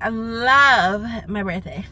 I love my birthday.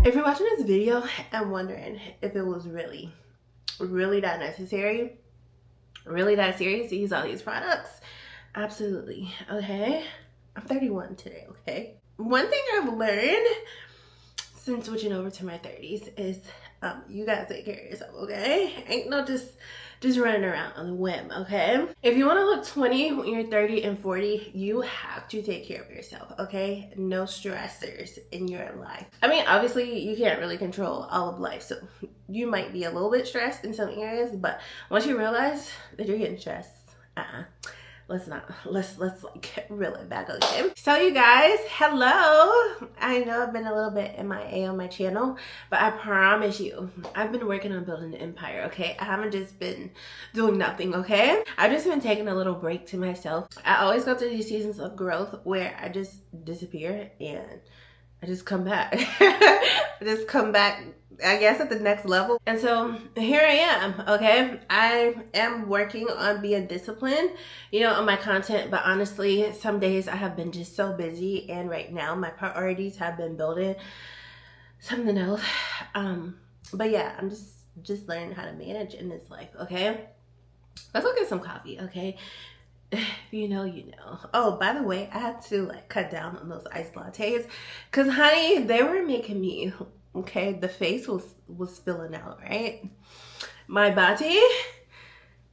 If you're watching this video and wondering if it was really that necessary, really that serious to use all these products, absolutely. Okay, I'm 31 today. Okay, one thing I've learned since switching over to my 30s is you gotta take care of yourself. Okay, ain't no just running around on a whim. Okay, if you want to look 20 when you're 30 and 40, you have to take care of yourself. Okay, no stressors in your life. I mean, obviously you can't really control all of life, so you might be a little bit stressed in some areas, but once you realize that you're getting stressed, let's like reel it back. Okay, so you guys, hello. I know I've been a little bit MIA on my channel, but I promise you I've been working on building an empire. Okay, I haven't just been doing nothing. Okay, I've just been taking a little break to myself. I always go through these seasons of growth where I just disappear and I just come back. I just come back, I guess, at the next level. And so here I am. Okay, I am working on being disciplined, you know, on my content, but honestly some days I have been just so busy, and right now my priorities have been building something else. But yeah, I'm just learning how to manage in this life. Okay, let's go get some coffee. Okay, you know. Oh, by the way, I had to like cut down on those iced lattes because, honey, they were making me, okay, the face was filling out, right? My body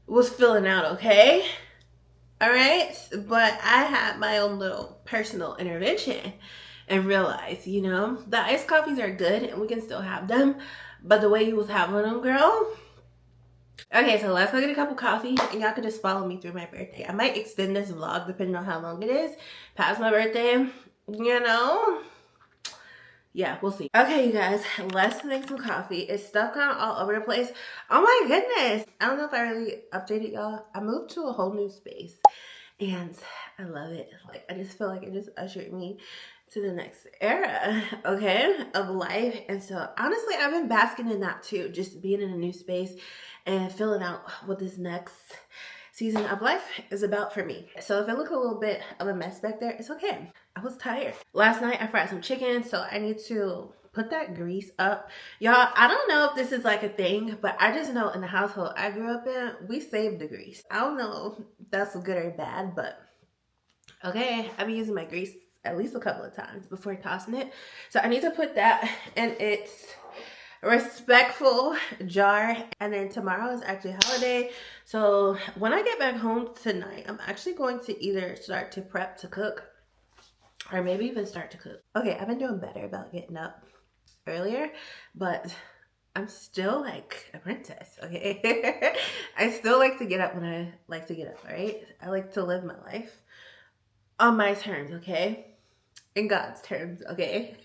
was filling out, okay? All right, but I had my own little personal intervention and realized, you know, the iced coffees are good and we can still have them, but the way you was having them, girl. Okay, so let's go get a cup of coffee and y'all can just follow me through my birthday. I might extend this vlog depending on how long it is past my birthday, you know. Yeah, we'll see. Okay, you guys, let's make some coffee. It's stuff kind of all over the place. Oh my goodness, I don't know if I really updated y'all. I moved to a whole new space and I love it. Like, I just feel like it just ushered me to the next era, okay, of life. And so honestly, I've been basking in that too, just being in a new space and filling out what this next season of life is about for me. So if it look a little bit of a mess back there, it's okay. I was tired. Last night I fried some chicken, so I need to put that grease up. Y'all, I don't know if this is like a thing, but I just know in the household I grew up in, we saved the grease. I don't know if that's good or bad, but okay, I've been using my grease at least a couple of times before tossing it. So I need to put that in its respectful jar. And then tomorrow is actually a holiday. So when I get back home tonight, I'm actually going to either start to prep to cook or maybe even start to cook. Okay, I've been doing better about getting up earlier, but I'm still like a princess, okay? I still like to get up when I like to get up, right? I like to live my life on my terms, okay? In God's terms, okay?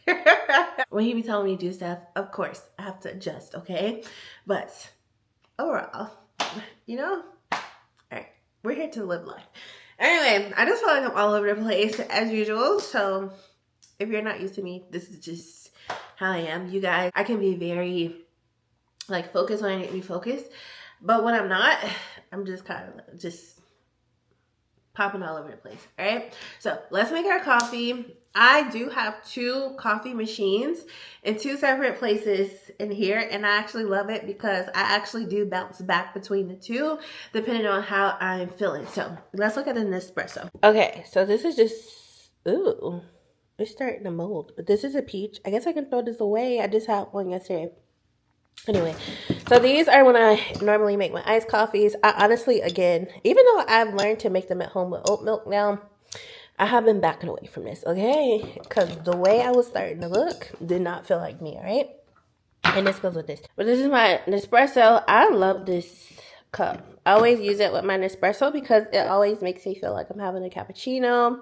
When he be telling me to do stuff, of course, I have to adjust, okay? But overall, you know, all right, we're here to live life. Anyway, I just feel like I'm all over the place as usual. So if you're not used to me, this is just how I am. You guys, I can be very like focused when I need to be focused. But when I'm not, I'm just kind of just popping all over the place. All right, so let's make our coffee. I do have 2 coffee machines in 2 separate places in here, and I actually love it because I actually do bounce back between the 2 depending on how I'm feeling. So let's look at an espresso. Okay, so this is just, ooh, it's starting to mold, but this is a peach. I guess I can throw this away. I just had one yesterday. Anyway, so these are when I normally make my iced coffees. I honestly, again, even though I've learned to make them at home with oat milk now, I have been backing away from this, okay? Because the way I was starting to look did not feel like me, all right? And this goes with this. But this is my Nespresso. I love this cup. I always use it with my Nespresso because it always makes me feel like I'm having a cappuccino.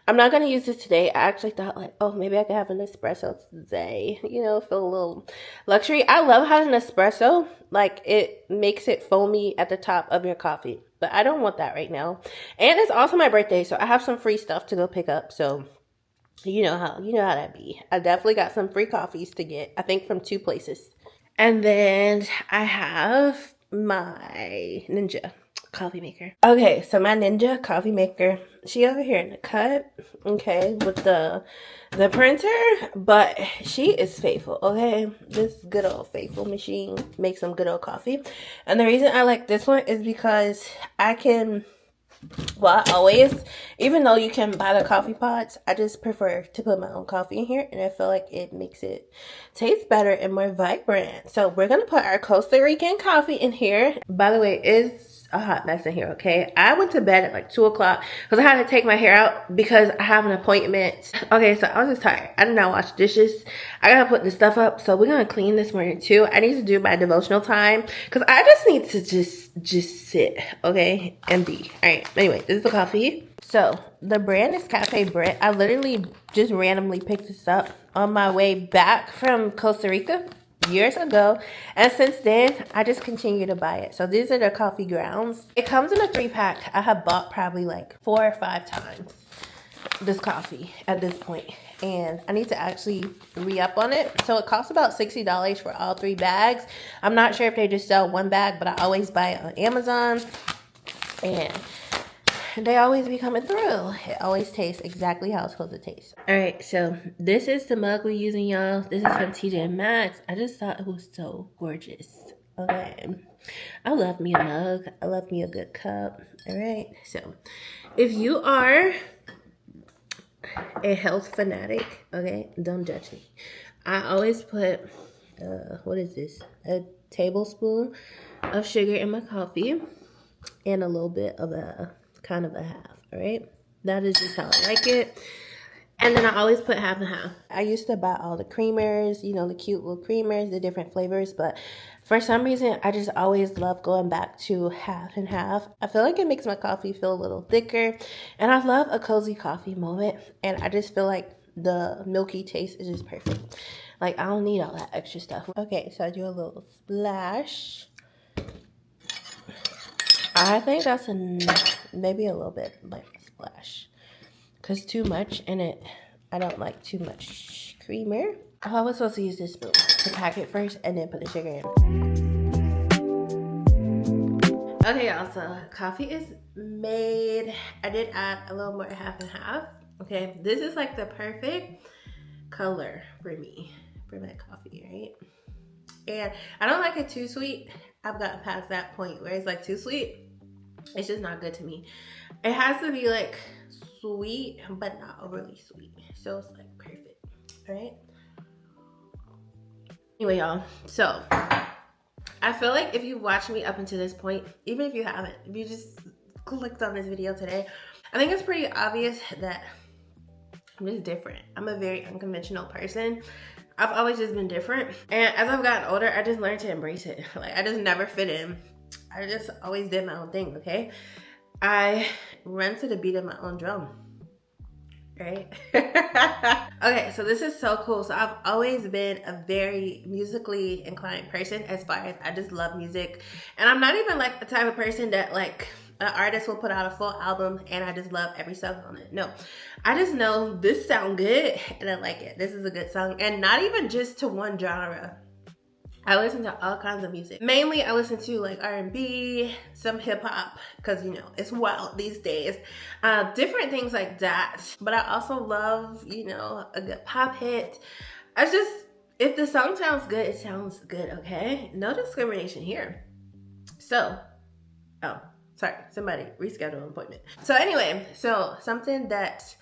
I'm not going to use this today. I actually thought like, oh, maybe I could have an espresso today. You know, feel a little luxury. I love having an espresso. Like, it makes it foamy at the top of your coffee. But I don't want that right now. And it's also my birthday, so I have some free stuff to go pick up. So you know how that be. I definitely got some free coffees to get, I think from 2 places. And then I have my Ninja coffee maker. Okay, so my Ninja coffee maker, she over here in the cut, okay, with the printer, but she is faithful, okay? This good old faithful machine makes some good old coffee. And the reason I like this one is because I can, well, I always, even though you can buy the coffee pods, I just prefer to put my own coffee in here, and I feel like it makes it taste better and more vibrant. So we're gonna put our Costa Rican coffee in here. By the way, it's a hot mess in here, okay? I went to bed at like 2 o'clock because I had to take my hair out because I have an appointment. Okay, so I was just tired. I did not wash dishes. I gotta put this stuff up, so we're gonna clean this morning too. I need to do my devotional time because I just need to just sit, okay, and be. All right, anyway, this is the coffee. So the brand is Cafe Brett. I literally just randomly picked this up on my way back from Costa Rica years ago, and since then I just continue to buy it. So these are the coffee grounds. It comes in a 3-pack. I have bought probably like 4 or 5 times this coffee at this point, and I need to actually re-up on it. So it costs about $60 for all 3 bags. I'm not sure if they just sell 1 bag, but I always buy it on Amazon, and they always be coming through. It always tastes exactly how it's supposed to taste. All right, so this is the mug we're using, y'all. This is from TJ Maxx. I just thought it was so gorgeous. Okay, I love me a mug. I love me a good cup. All right, so if you are a health fanatic, okay, don't judge me. I always put, what is this? A tablespoon of sugar in my coffee and a little bit of a kind of a half, all right? That is just how I like it. And then I always put half and half. I used to buy all the creamers, you know, the cute little creamers, the different flavors, but for some reason, I just always love going back to half and half. I feel like it makes my coffee feel a little thicker, and I love a cozy coffee moment, and I just feel like the milky taste is just perfect. Like, I don't need all that extra stuff. Okay, so I do a little splash. I think that's maybe a little bit like a splash, because too much in it, I don't like too much creamer. Oh, I was supposed to use this spoon to pack it first and then put the sugar in. Okay, y'all, so coffee is made. I did add a little more half and half. Okay, this is like the perfect color for me, for my coffee, right? And I don't like it too sweet. I've gotten past that point where it's like too sweet. It's just not good to me. It has to be like sweet, but not overly sweet. So it's like perfect, all right? Anyway, y'all, so I feel like if you watch me up until this point, even if you haven't, if you just clicked on this video today, I think it's pretty obvious that I'm just different. I'm a very unconventional person. I've always just been different. And as I've gotten older, I just learned to embrace it. Like, I just never fit in. I just always did my own thing, okay? I run to the beat of my own drum, right? Okay, so this is so cool. So I've always been a very musically inclined person, as far as I just love music. And I'm not even like the type of person that like an artist will put out a full album and I just love every song on it. No, I just know this sound good and I like it. This is a good song, and not even just to one genre. I listen to all kinds of music. Mainly, I listen to like R&B, some hip hop, because you know, it's wild these days. Different things like that. But I also love, you know, a good pop hit. If the song sounds good, it sounds good, okay? No discrimination here. So, oh, sorry, somebody reschedule an appointment. So anyway, so something that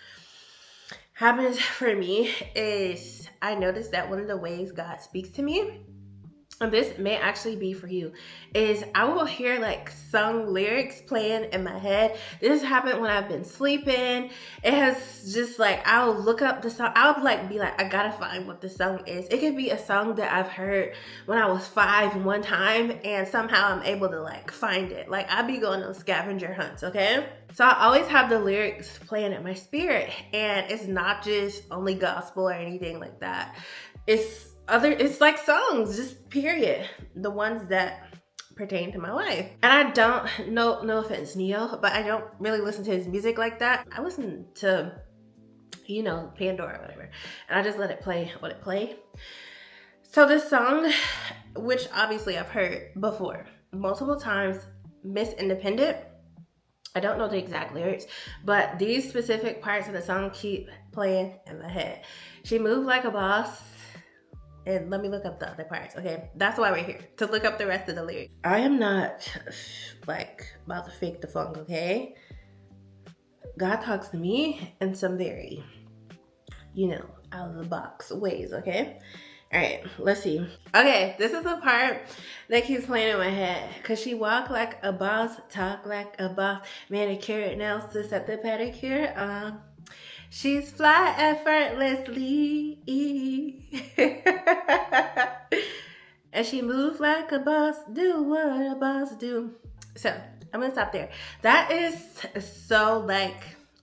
happens for me is I noticed that one of the ways God speaks to me this may actually be for you, is I will hear like sung lyrics playing in my head. This happened when I've been sleeping. It has just like, I'll look up the song. I'll like be like, I gotta find what the song is. It could be a song that I've heard when I was 5 one time, and somehow I'm able to like find it. Like I'll be going on scavenger hunts, okay? So I always have the lyrics playing in my spirit, and it's not just only gospel or anything like that. It's like songs, just period. The ones that pertain to my life. And I don't, no offense, Neo, but I don't really listen to his music like that. I listen to, you know, Pandora or whatever. And I just let it play what it play. So this song, which obviously I've heard before, multiple times, Miss Independent. I don't know the exact lyrics, but these specific parts of the song keep playing in my head. She moved like a boss. And let me look up the other parts, okay? That's why we're here, to look up the rest of the lyrics. I am not, like, about to fake the funk, okay? God talks to me in some very, you know, out of the box ways, okay? All right, let's see. Okay, this is the part that keeps playing in my head. Cause she walk like a boss, talk like a boss, manicure, nails to set the pedicure, she's fly effortlessly. And she moves like a boss, do what a boss do. So I'm gonna stop there. That is so like,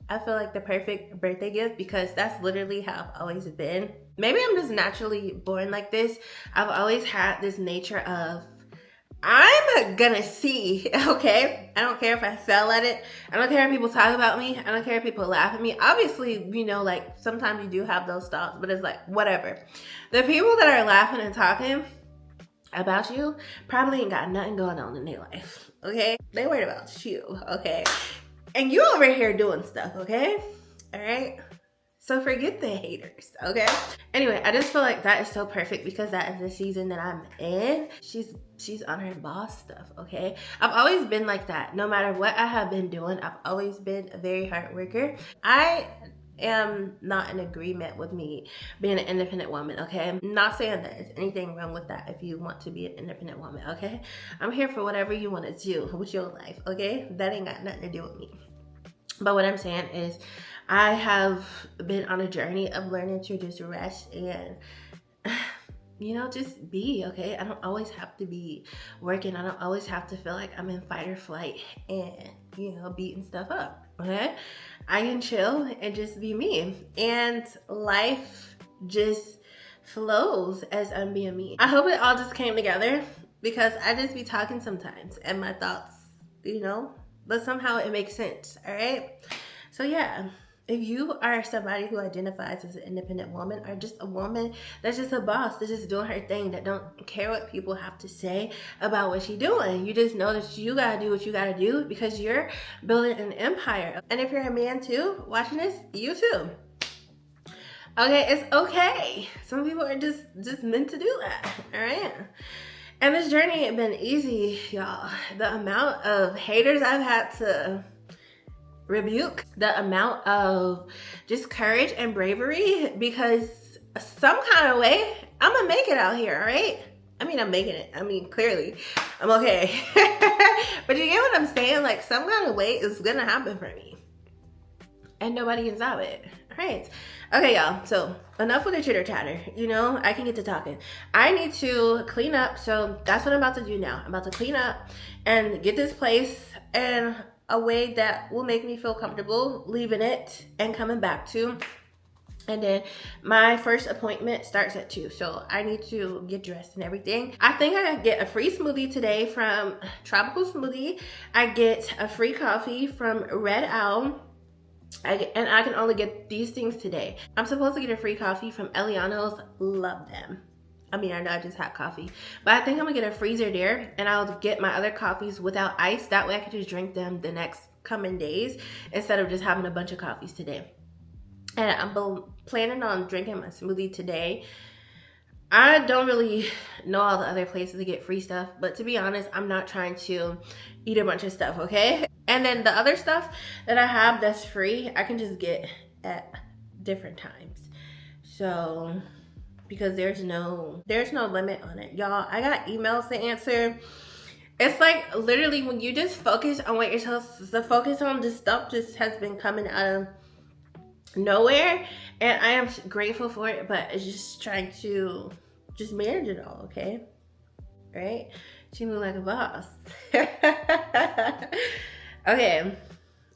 I feel like the perfect birthday gift, because that's literally how I've always been. Maybe I'm just naturally born like this. I've always had this nature of, I'm gonna see, okay? I don't care if I fail at it. I don't care if people talk about me. I don't care if people laugh at me. Obviously, you know, like sometimes you do have those thoughts, but it's like, whatever. The people that are laughing and talking about you probably ain't got nothing going on in their life, okay? They worried about you, okay? And you over here doing stuff, okay? All right? So forget the haters, okay? Anyway, I just feel like that is so perfect because that is the season that I'm in. She's on her boss stuff, okay? I've always been like that. No matter what I have been doing, I've always been a very hard worker. I am not in agreement with me being an independent woman, okay? I'm not saying that there's anything wrong with that if you want to be an independent woman, okay? I'm here for whatever you want to do with your life, okay? That ain't got nothing to do with me. But what I'm saying is, I have been on a journey of learning to just rest and, you know, just be, okay? I don't always have to be working. I don't always have to feel like I'm in fight or flight and, you know, beating stuff up, okay? I can chill and just be me. And life just flows as I'm being me. I hope it all just came together because I just be talking sometimes and my thoughts, you know, but somehow it makes sense, all right? So yeah, if you are somebody who identifies as an independent woman or just a woman that's just a boss, that's just doing her thing, that don't care what people have to say about what she's doing, you just know that you gotta do what you gotta do because you're building an empire. And if you're a man too, watching this, you too. Okay, it's okay. Some people are just meant to do that, all right? And this journey ain't been easy, y'all. The amount of haters I've had to rebuke, the amount of just courage and bravery, because some kind of way, I'm gonna make it out here, all right? I mean, I'm making it. I mean, clearly, I'm okay. But you get what I'm saying? Like, some kind of way is gonna happen for me. And nobody can stop it, all right? Okay, y'all, so enough with the chitter chatter. You know, I can get to talking. I need to clean up, so that's what I'm about to do now. I'm about to clean up and get this place in a way that will make me feel comfortable leaving it and coming back to. And then my first appointment starts at 2, so I need to get dressed and everything. I think I get a free smoothie today from Tropical Smoothie. I get a free coffee from Red Owl. And I can only get these things today. I'm supposed to get a free coffee from Eliano's. Love them. I mean, I know I just had coffee, but I think I'm gonna get a freezer there and I'll get my other coffees without ice. That way I can just drink them the next coming days instead of just having a bunch of coffees today. And I'm planning on drinking my smoothie today. I don't really know all the other places to get free stuff, but to be honest, I'm not trying to eat a bunch of stuff, okay? And then the other stuff that I have that's free, I can just get at different times. So because there's no limit on it, y'all. I got emails to answer. It's like literally when you just focus on what you're supposed to focus on, this stuff just has been coming out of nowhere, and I am grateful for it, but it's just trying to just manage it all, okay? Right? She moved like a boss. Okay.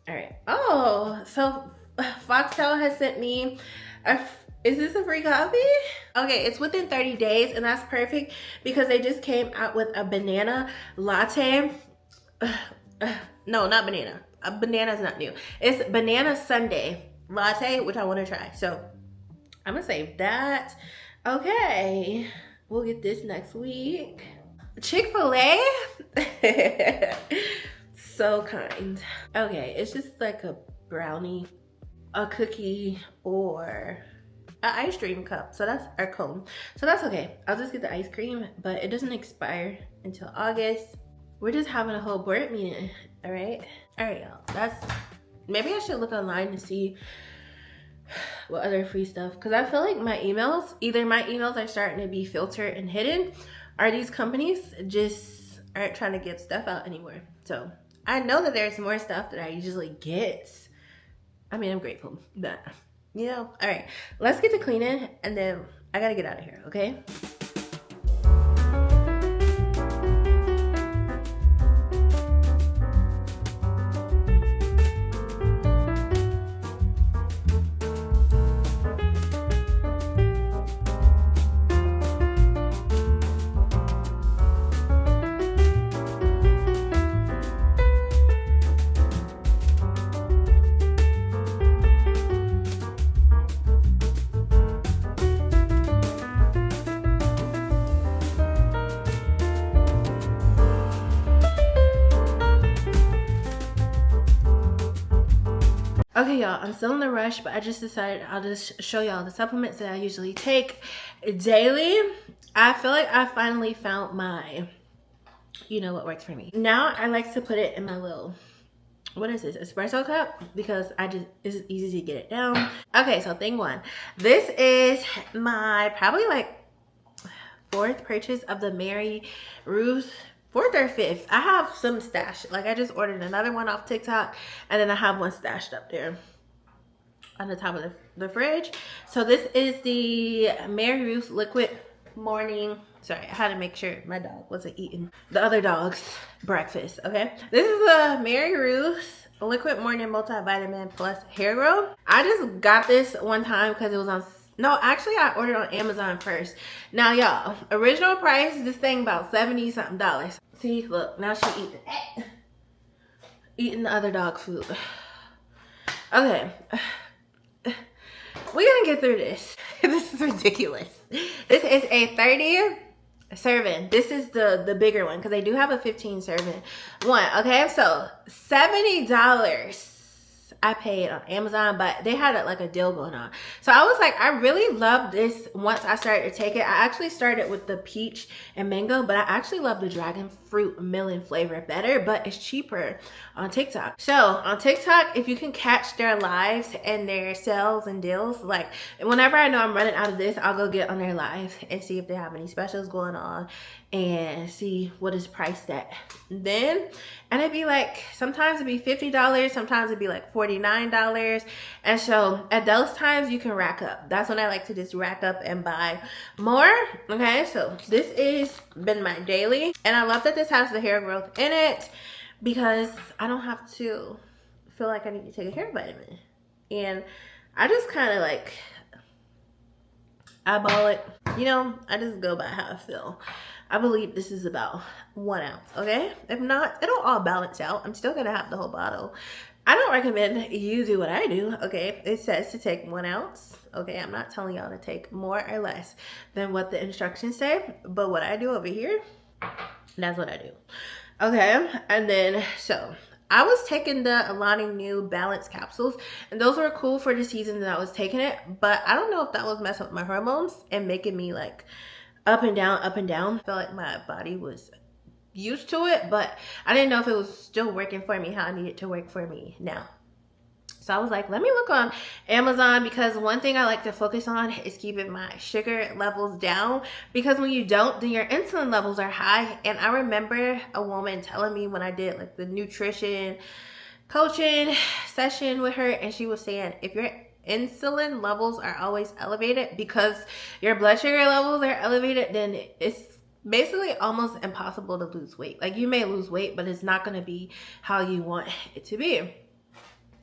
All right. Oh, so Foxtel has sent me is this a free copy? Okay, it's within 30 days, and that's perfect because they just came out with a banana latte. No, not banana. A banana is not new. It's banana sundae latte, which I want to try. So I'm gonna save that. Okay, we'll get this next week. Chick-fil-A. So kind. Okay, it's just like a brownie, a cookie, or an ice cream cup. So that's our cone. So that's okay. I'll just get the ice cream, but it doesn't expire until August. We're just having a whole board meeting. All right, y'all. That's, maybe I should look online to see what other free stuff, because I feel like my emails, either my emails are starting to be filtered and hidden, or these companies just aren't trying to give stuff out anymore. So I know that there's more stuff that I usually get. I mean, I'm grateful that, you know. All right, let's get to cleaning, and then I gotta get out of here, okay? Okay, y'all, I'm still in the rush, but I just decided I'll just show y'all the supplements that I usually take daily. I feel like I finally found my, you know, what works for me. Now I like to put it in my little, what is this, espresso cup, because it's easy to get it down. Okay, so thing one, this is my probably like 4th purchase of the Mary Ruth, 4th or 5th. I have some stashed. Like, I just ordered another one off TikTok, and then I have one stashed up there on the top of the fridge. So this is the Mary Ruth Liquid Morning. Sorry, I had to make sure my dog wasn't eating the other dog's breakfast, okay? This is a Mary Ruth Liquid Morning Multivitamin Plus Hair Grow. I just got this one time because it was on, no, actually I ordered on Amazon first. Now y'all, original price, this thing about $70-something. See, look, now she eating the other dog food. Okay, we're gonna get through this. This is ridiculous. This is a 30 serving. This is the bigger one, because they do have a 15 serving one. Okay, so $70 I paid on Amazon, but they had like a deal going on. So I was like, I really love this once I started to take it. I actually started with the peach and mango, but I actually love the dragon fruit melon flavor better, but it's cheaper on TikTok. So on TikTok, if you can catch their lives and their sales and deals, like whenever I know I'm running out of this, I'll go get on their live and see if they have any specials going on and see what is priced at then. And it'd be like, sometimes it'd be $50, sometimes it'd be like $49. And so at those times you can rack up. That's when I like to just rack up and buy more. Okay, so this is been my daily, and I love that this has the hair growth in it, because I don't have to feel like I need to take a hair vitamin. And I just kind of like eyeball it, you know. I just go by how I feel. I believe this is about 1 ounce, okay? If not, it'll all balance out. I'm still gonna have the whole bottle. I don't recommend you do what I do, okay? It says to take 1 ounce, okay? I'm not telling y'all to take more or less than what the instructions say, but what I do over here, that's what I do, okay? And then, so I was taking the Alani New Balance capsules, and those were cool for the season that I was taking it, but I don't know if that was messing with my hormones and making me like up and down, up and down. I felt like my body was used to it, but I didn't know if it was still working for me how I needed to work for me now. So I was like, let me look on Amazon, because one thing I like to focus on is keeping my sugar levels down, because when you don't, then your insulin levels are high. And I remember a woman telling me when I did like the nutrition coaching session with her, and she was saying if your insulin levels are always elevated because your blood sugar levels are elevated, then it's basically almost impossible to lose weight. Like, you may lose weight, but it's not going to be how you want it to be.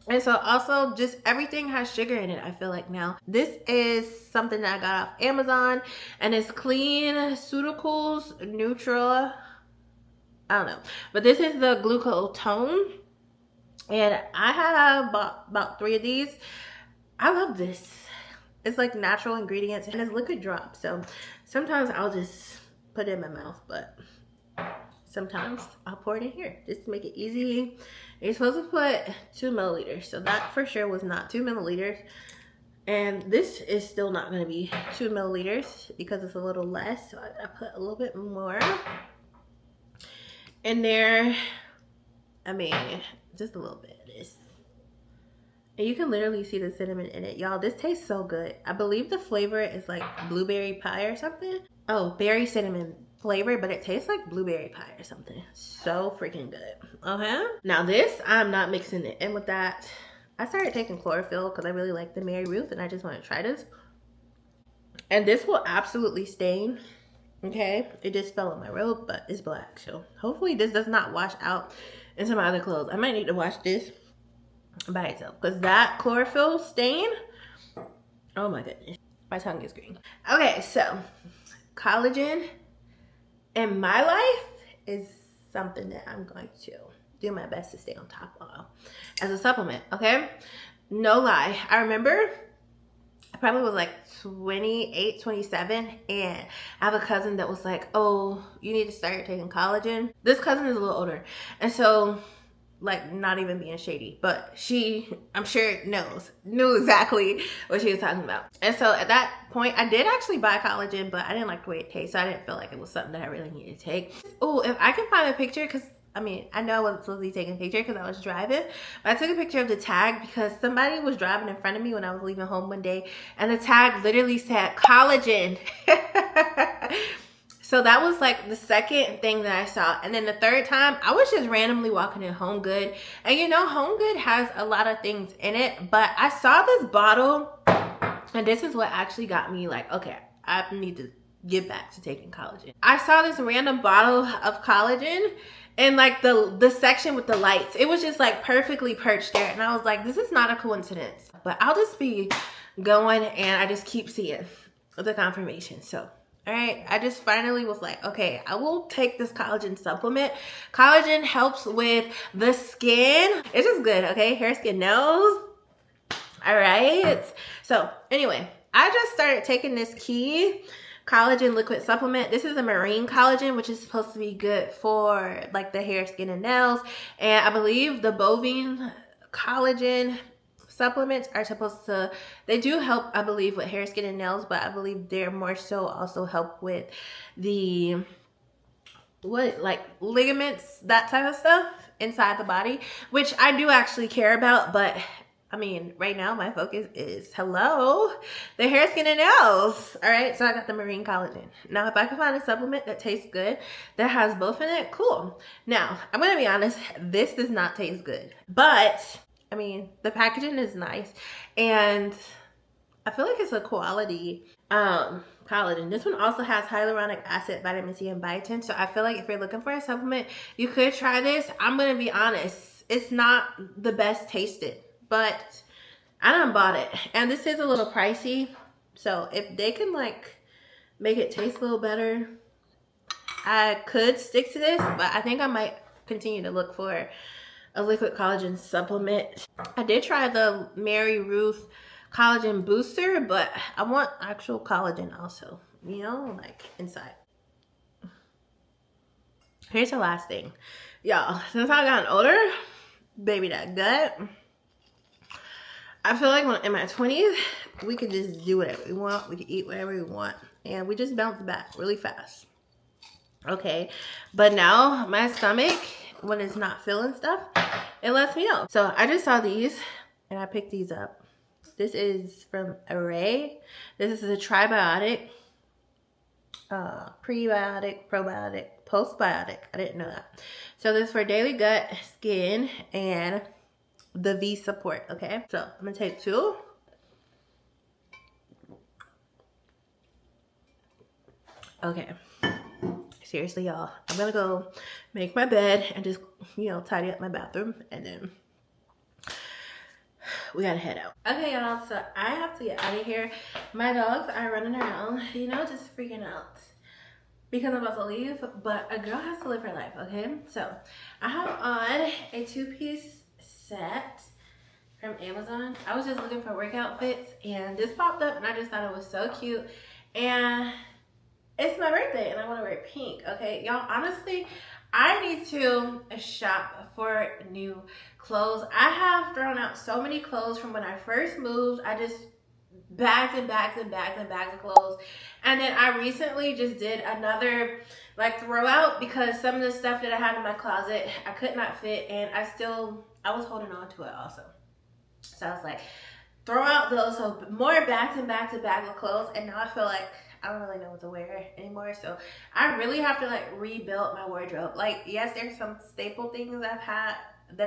And so also, just everything has sugar in it, I feel like now. This is something that I got off Amazon, and it's Clean Cuticles Neutral. I don't know. But this is the glucotone. And I have bought about 3 of these. I love this. It's like natural ingredients, and it's liquid drops. So sometimes I'll just put it in my mouth, but sometimes I'll pour it in here just to make it easy. You're supposed to put 2 milliliters. So that for sure was not 2 milliliters. And this is still not going to be 2 milliliters because it's a little less. So I put a little bit more in there. I mean, just a little bit of this. And you can literally see the cinnamon in it. Y'all, this tastes so good. I believe the flavor is like blueberry pie or something. Oh, berry cinnamon flavor, but it tastes like blueberry pie or something. So freaking good. Okay. Now this, I'm not mixing it in with that. I started taking chlorophyll because I really like the Mary Ruth, and I just want to try this. And this will absolutely stain. Okay. It just fell on my robe, but it's black. So hopefully this does not wash out into my other clothes. I might need to wash this by itself, because that chlorophyll stain, oh my goodness, my tongue is green. Okay, so collagen in my life is something that I'm going to do my best to stay on top of as a supplement. Okay, no lie, I remember I probably was like 28, 27, and I have a cousin that was like, oh, you need to start taking collagen. This cousin is a little older, and so, like, not even being shady, but she, I'm sure knew exactly what she was talking about. And so at that point, I did actually buy collagen, but I didn't like the way it tastes, so I didn't feel like it was something that I really needed to take. Oh, if I can find a picture, because I mean, I know I wasn't supposed to be taking a picture because I was driving, but I took a picture of the tag because somebody was driving in front of me when I was leaving home one day, and the tag literally said collagen. So that was like the second thing that I saw. And then the third time, I was just randomly walking in Home Good. And you know, Home Good has a lot of things in it, but I saw this bottle, and this is what actually got me like, okay, I need to get back to taking collagen. I saw this random bottle of collagen in like the section with the lights. It was just like perfectly perched there. And I was like, this is not a coincidence, but I'll just be going, and I just keep seeing the confirmation. So all right, I just finally was like, okay, I will take this collagen supplement. Collagen helps with the skin. It's just good, okay? Hair, skin, nails. All right. So anyway, I just started taking this Key collagen liquid supplement. This is a marine collagen, which is supposed to be good for like the hair, skin, and nails. And I believe the bovine collagen supplements are supposed to, they do help, I believe, with hair, skin, and nails, but I believe they're more so also help with the like ligaments, that type of stuff inside the body, which I do actually care about. But I mean, right now my focus is, hello, the hair, skin, and nails. All right, so I got the marine collagen. Now if I can find a supplement that tastes good, that has both in it, cool. Now I'm gonna be honest, this does not taste good, but I mean, the packaging is nice, and I feel like it's a quality collagen. This one also has hyaluronic acid, vitamin C, and biotin. So I feel like if you're looking for a supplement, you could try this. I'm going to be honest, it's not the best tasted, but I done bought it. And this is a little pricey. So if they can like make it taste a little better, I could stick to this, but I think I might continue to look for a liquid collagen supplement. I did try the Mary Ruth collagen booster, but I want actual collagen also, you know, like inside. Here's the last thing, y'all. Since I've gotten older, baby, that gut, I feel like when in my 20s, we could just do whatever we want. We could eat whatever we want, and we just bounce back really fast. Okay, but now my stomach, when it's not feeling stuff, it lets me know. So I just saw these, and I picked these up. This is from Array. This is a tribiotic, prebiotic, probiotic, postbiotic. I didn't know that. So this is for daily gut, skin, and the V support. Okay, so I'm gonna take 2. Okay, seriously, y'all, I'm gonna go make my bed and just, you know, tidy up my bathroom, and then we gotta head out. Okay, y'all, so I have to get out of here. My dogs are running around, you know, just freaking out because I'm about to leave, but a girl has to live her life, okay? So I have on a 2-piece set from Amazon. I was just looking for work outfits, and this popped up, and I just thought it was so cute. And it's my birthday, and I want to wear pink, okay? Y'all, honestly, I need to shop for new clothes. I have thrown out so many clothes from when I first moved. I just bags and bags and bags and bags of clothes. And then I recently just did another like throw out because some of the stuff that I had in my closet, I could not fit, and I was holding on to it also. So I was like, throw out those. So more bags and bags and bags of clothes, and now I feel like I don't really know what to wear anymore. So I really have to like rebuild my wardrobe. Like, yes, there's some staple things that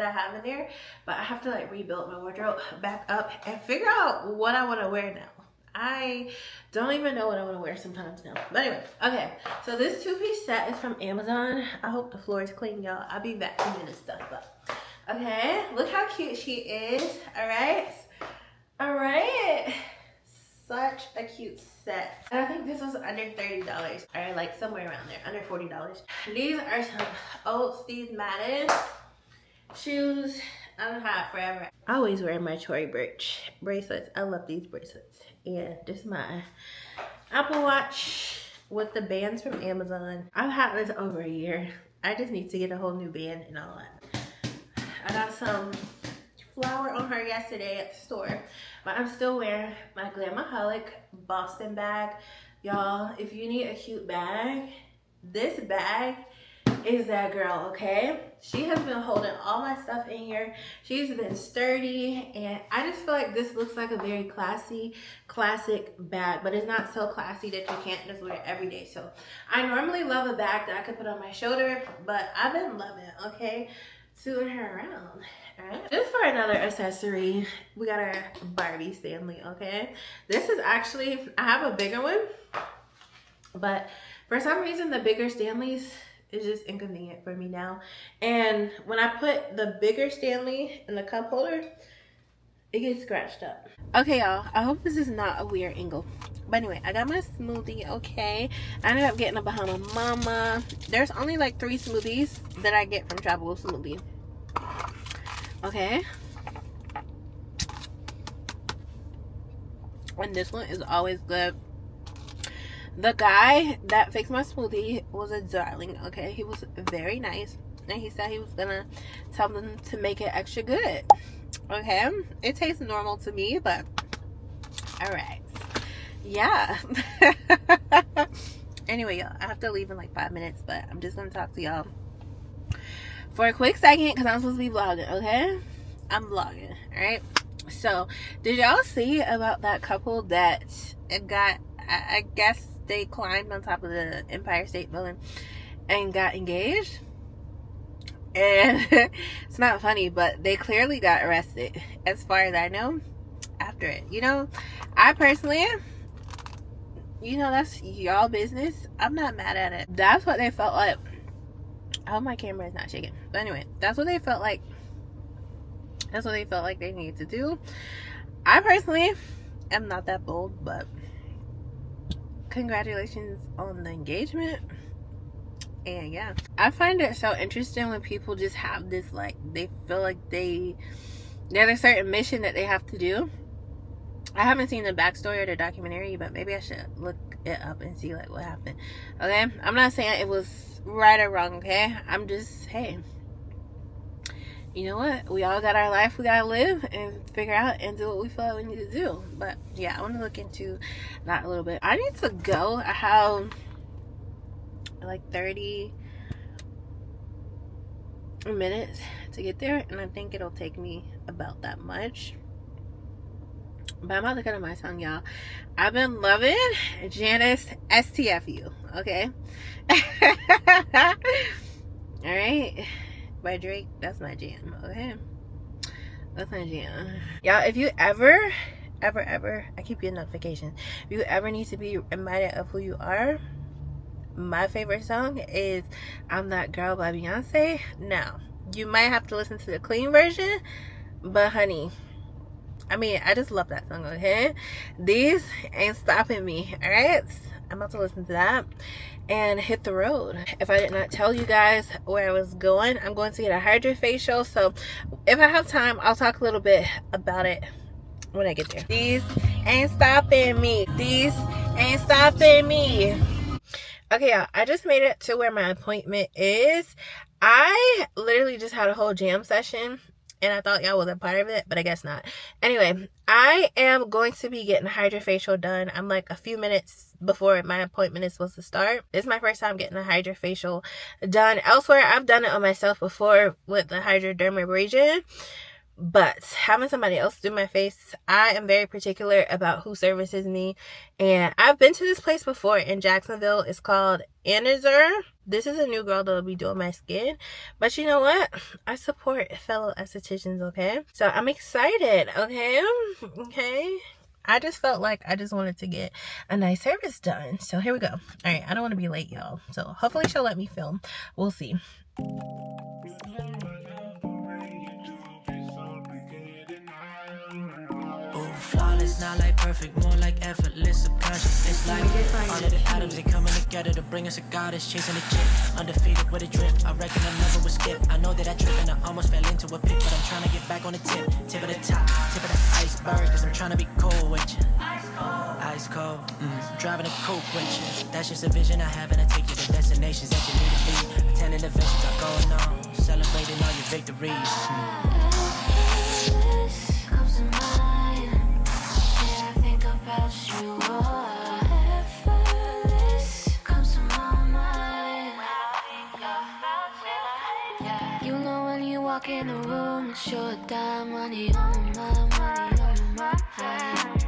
I have in there, but I have to like rebuild my wardrobe back up and figure out what I want to wear now. I don't even know what I want to wear sometimes now. But anyway, okay. So this 2-piece set is from Amazon. I hope the floor is clean, y'all. I'll be vacuuming and stuff up. Okay, look how cute she is. All right. All right. Such a cute set. And I think this was under $30, or like somewhere around there, under $40. These are some old Steve Madden shoes. I've had forever. I always wear my Tory Burch bracelets. I love these bracelets. And this is my Apple Watch with the bands from Amazon. I've had this over a year. I just need to get a whole new band and all that. I got some flour on her yesterday at the store, but I'm still wearing my Glamaholic Boston bag. Y'all, if you need a cute bag, this bag is that girl, okay? She has been holding all my stuff in here. She's been sturdy, and I just feel like this looks like a very classy, classic bag, but it's not so classy that you can't just wear it every day. So I normally love a bag that I could put on my shoulder, but I've been loving it, okay? Suiting her around. All right. Just for another accessory, we got our Barbie Stanley, okay? This is actually, I have a bigger one, but for some reason the bigger Stanleys is just inconvenient for me now. And when I put the bigger Stanley in the cup holder, it gets scratched up. Okay, y'all, I hope this is not a weird angle. But anyway, I got my smoothie, okay? I ended up getting a Bahama Mama. There's only like 3 smoothies that I get from Tropical Smoothie. Okay. And this one is always good. The guy that fixed my smoothie was a darling, okay? He was very nice. And he said he was gonna tell them to make it extra good. Okay? It tastes normal to me, but alright. Yeah. Anyway, y'all, I have to leave in like 5 minutes, but I'm just gonna talk to y'all for a quick second because I'm supposed to be vlogging, okay? I'm vlogging, alright? So, did y'all see about that couple that got, I guess they climbed on top of the Empire State Building and got engaged? And it's not funny, but they clearly got arrested, as far as I know, after it. You know, I personally, you know, that's y'all business. I'm not mad at it. That's what they felt like. I hope my camera is not shaking. But anyway, that's what they felt like. That's what they felt like they needed to do. I personally am not that bold, but congratulations on the engagement. And yeah, I find it so interesting when people just have this, like, they feel like there's a certain mission that they have to do. I haven't seen the backstory or the documentary, but maybe I should look it up and see like what happened. Okay, I'm not saying it was right or wrong, okay? I'm just, hey, you know what, we all got our life we gotta live and figure out and do what we feel like we need to do. But yeah, I want to look into that a little bit. I need to go. I have like 30 minutes to get there, and I think it'll take me about that much. But I'm about to cut on my tongue, y'all. I've been loving Janice STFU, okay? Alright? By Drake, that's my jam, okay? That's my jam. Y'all, if you ever, I keep getting notifications. If you ever need to be reminded of who you are, my favorite song is I'm That Girl by Beyonce. Now, you might have to listen to the clean version, but honey, I mean, I just love that song, okay? These ain't stopping me, alright? I'm about to listen to that and hit the road. If I did not tell you guys where I was going, I'm going to get a hydrofacial. So if I have time, I'll talk a little bit about it when I get there. These ain't stopping me. These ain't stopping me. Okay, y'all, I just made it to where my appointment is. I literally just had a whole jam session, and I thought y'all was a part of it, but I guess not. Anyway, I am going to be getting a hydrofacial done. I'm like a few minutes before my appointment is supposed to start. This is my first time getting a hydrofacial done. Elsewhere, I've done it on myself before with the hydrodermabrasion. But having somebody else do my face, I am very particular about who services me. And I've been to this place before in Jacksonville. It's called Anazur. This is a new girl that will be doing my skin. But you know what? I support fellow estheticians, okay? So I'm excited, okay? Okay? I just felt like I just wanted to get a nice service done. So here we go. All right, I don't want to be late, y'all. So hopefully she'll let me film. We'll see. Flawless, not like perfect, more like effortless subconscious. It's like all of the atoms, they coming together to bring us a goddess, chasing a chick, undefeated with a drip. I reckon I never would skip. I know that I tripped and I almost fell into a pit, but I'm trying to get back on the tip of the top, tip of the iceberg, cause I'm trying to be cool with you. Ice cold, driving a coupe with you. That's just a vision I have, and I take you to destinations that you need to be. Attending events are going on, celebrating all your victories. Comes to mind. You are effortless, comes to my mind. You know when you walk in the room, it's your dime, money on my mind, money on my mind.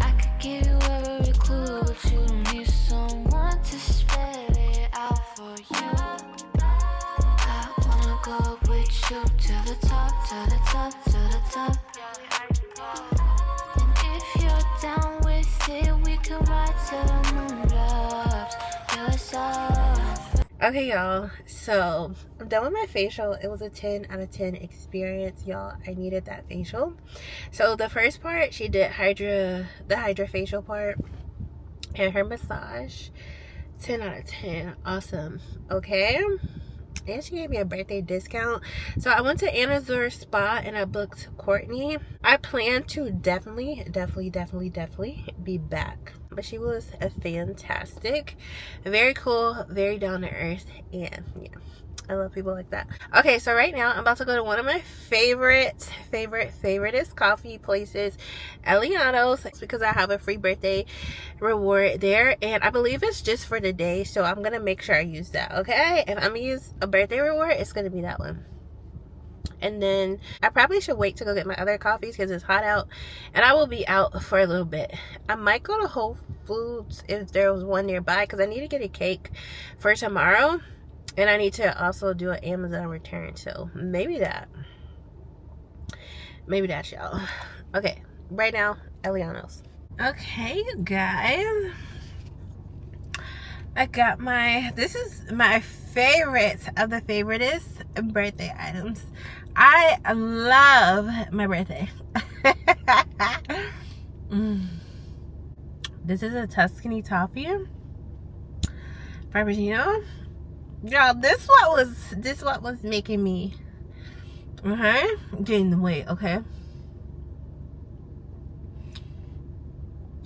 I could give you every clue, but you don't need someone to spell it out for you. I wanna go with you to the top, to the top, to the top. And if you're down with it, we can ride till the moon drops. Okay, y'all, so I'm done with my facial. It was a 10 out of 10 experience, y'all. I needed that facial. So the first part, she did the hydrofacial part and her massage. 10 out of 10. Awesome. Okay, and she gave me a birthday discount. So I went to Anazur Spa and I booked Courtney. I plan to definitely be back. But she was a fantastic, very cool, very down to earth, and yeah, I love people like that. Okay, so right now I'm about to go to one of my favoriteest coffee places, Eliano's, because I have a free birthday reward there, and I believe it's just for the day, so I'm gonna make sure I use that. Okay, if I'm gonna use a birthday reward, it's gonna be that one. And then I probably should wait to go get my other coffees because it's hot out and I will be out for a little bit. I might go to Whole Foods if there was one nearby because I need to get a cake for tomorrow, and I need to also do an Amazon return. So maybe that, y'all. Okay, right now, Eliano's. Okay, you guys, I got this is my favorite of the favoriteest birthday items. I love my birthday. This is a Tuscany toffee frappuccino. Y'all, this what was making me gain the weight, okay?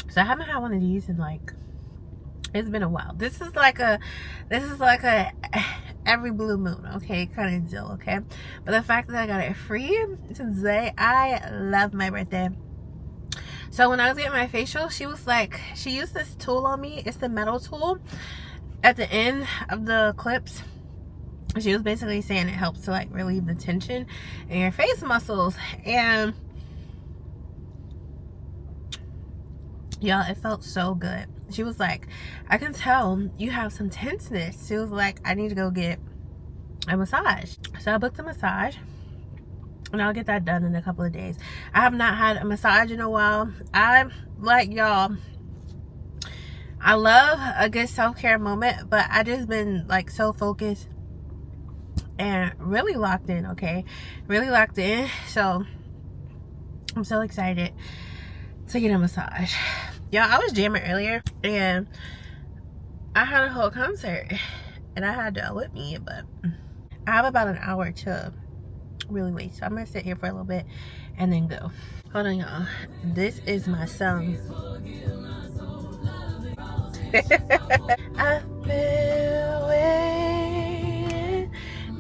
So I haven't had one of these in like, it's been a while. This is like a every blue moon, okay, kind of deal, okay? But the fact that I got it free today, I love my birthday. So when I was getting my facial, she was like, she used this tool on me. It's the metal tool at the end of the clips. She was basically saying it helps to like relieve the tension in your face muscles. And Y'all, it felt so good. She was like, I can tell you have some tenseness. She was like, I need to go get a massage. So I booked a massage, and I'll get that done in a couple of days. I have not had a massage in a while. I'm like, y'all, I love a good self-care moment, but I just been like so focused and really locked in, okay? Really locked in. So I'm so excited to get a massage. Y'all, I was jamming earlier, and I had a whole concert, and I had Dell with me, but I have about an hour to really wait. So I'm gonna sit here for a little bit and then go. Hold on, y'all. This is my song. I've been waiting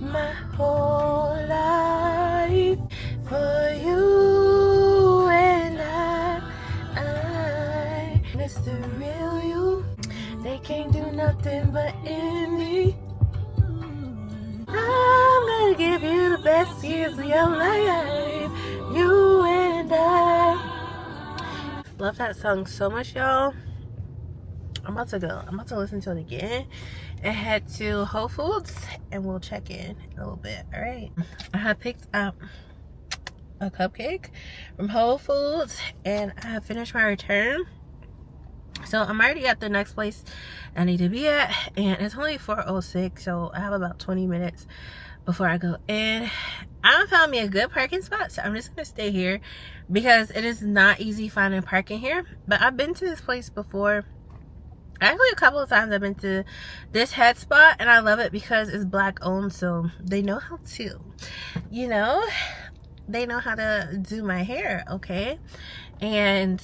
my whole life for you, and I it's the real you. They can't do nothing but end me. I'm gonna give you the best years of your life, you and I. Love that song so much, y'all. I'm about to go. I'm about to listen to it again and head to Whole Foods, and we'll check in a little bit. All right. I have picked up a cupcake from Whole Foods, and I have finished my return. So I'm already at the next place I need to be at, and it's only 4:06, so I have about 20 minutes before I go in. I found me a good parking spot, so I'm just gonna stay here because it is not easy finding parking here. But I've been to this place before. Actually, a couple of times I've been to this head spot, and I love it because it's black owned, so they know how to, you know, they know how to do my hair, okay? And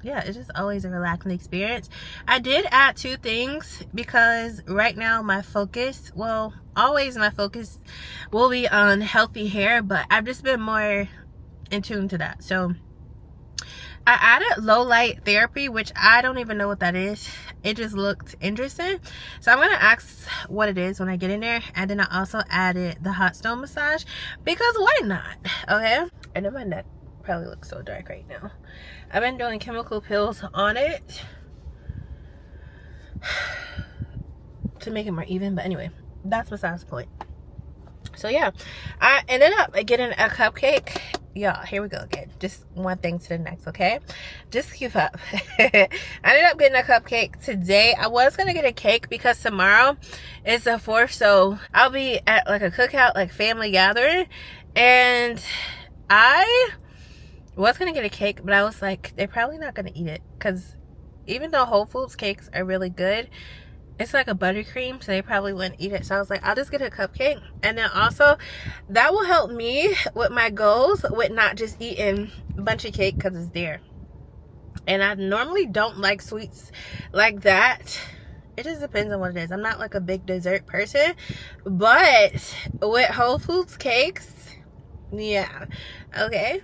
yeah, it's just always a relaxing experience. I did add 2 things because right now my focus, well, always my focus will be on healthy hair, but I've just been more in tune to that. So I added low light therapy, which I don't even know what that is. It just looked interesting, so I'm gonna ask what it is when I get in there. And then I also added the hot stone massage because why not, okay? And then my neck probably looks so dark right now. I've been doing chemical peels on it to make it more even, but anyway, that's besides the point. So yeah, I ended up getting a cupcake. Y'all, here we go again. Just one thing to the next, okay? Just keep up. I ended up getting a cupcake today. I was gonna get a cake because tomorrow is the 4th, so I'll be at like a cookout, like family gathering, and I was gonna get a cake, but I was like, they're probably not gonna eat it because even though Whole Foods cakes are really good, it's like a buttercream, so they probably wouldn't eat it. So I was like, I'll just get a cupcake. And then also, that will help me with my goals with not just eating a bunch of cake because it's there. And I normally don't like sweets like that. It just depends on what it is. I'm not like a big dessert person. But with Whole Foods cakes, yeah, okay.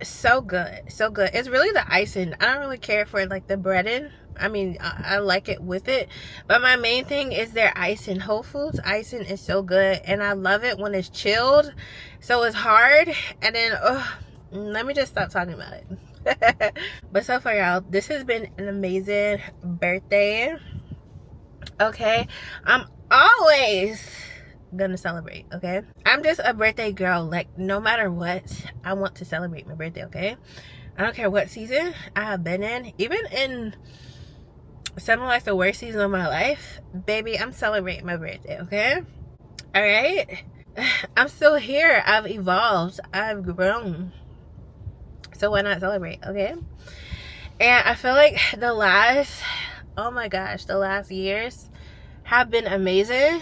So good, so good. It's really the icing. I don't really care for like the breading. I mean, I like it with it, but my main thing is their icing. Whole Foods icing is so good, and I love it when it's chilled, so it's hard. And then let me just stop talking about it. But so far, y'all, this has been an amazing birthday, okay? I'm always gonna celebrate, okay? I'm just a birthday girl. Like, no matter what, I want to celebrate my birthday, okay? I don't care what season I have been in, even in some of like the worst season of my life, baby, I'm celebrating my birthday, okay? All right? I'm still here. I've evolved. I've grown. So why not celebrate, okay? And I feel like the last, oh my gosh, the last years have been amazing.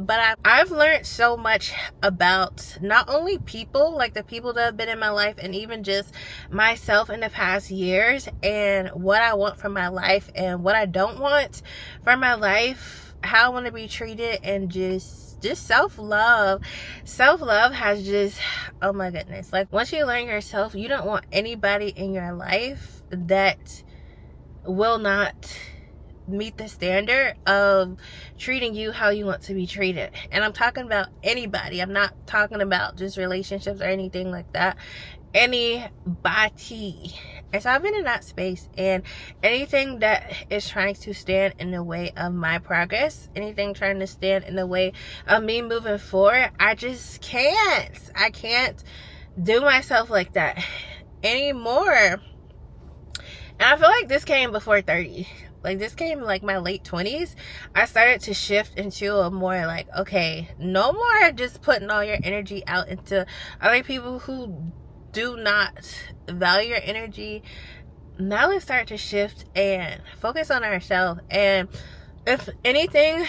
But I've learned so much about not only people, like the people that have been in my life, and even just myself in the past years, and what I want from my life and what I don't want from my life, how I want to be treated, and just self-love. Self-love has just, oh my goodness, like once you learn yourself, you don't want anybody in your life that will not meet the standard of treating you how you want to be treated. And I'm talking about anybody. I'm not talking about just relationships or anything like that. Anybody. And so I've been in that space, and anything that is trying to stand in the way of my progress, anything trying to stand in the way of me moving forward, I just can't. I can't do myself like that anymore. And I feel like this came before 30. Like, this came like my late 20s. I started to shift into a more like, okay, no more just putting all your energy out into other people who do not value your energy. Now let's start to shift and focus on ourselves. And if anything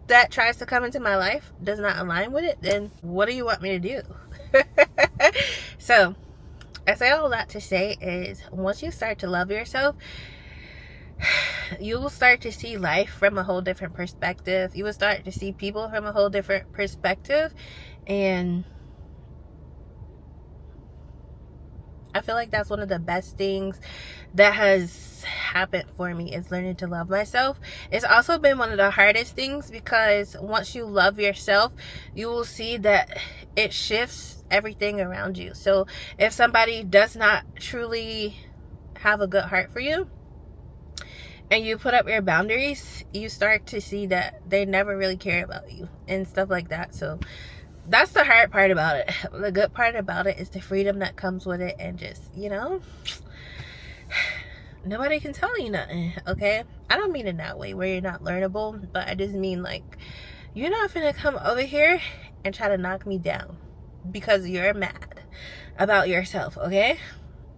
that tries to come into my life does not align with it, then what do you want me to do? So I say all that to say is, once you start to love yourself, you will start to see life from a whole different perspective. You will start to see people from a whole different perspective. And I feel like that's one of the best things that has happened for me, is learning to love myself. It's also been one of the hardest things, because once you love yourself, you will see that it shifts everything around you. So if somebody does not truly have a good heart for you, and you put up your boundaries, you start to see that they never really care about you and stuff like that. So that's the hard part about it. The good part about it is the freedom that comes with it, and just, you know, nobody can tell you nothing, okay? I don't mean in that way where you're not learnable, but I just mean like, you're not gonna come over here and try to knock me down because you're mad about yourself, okay?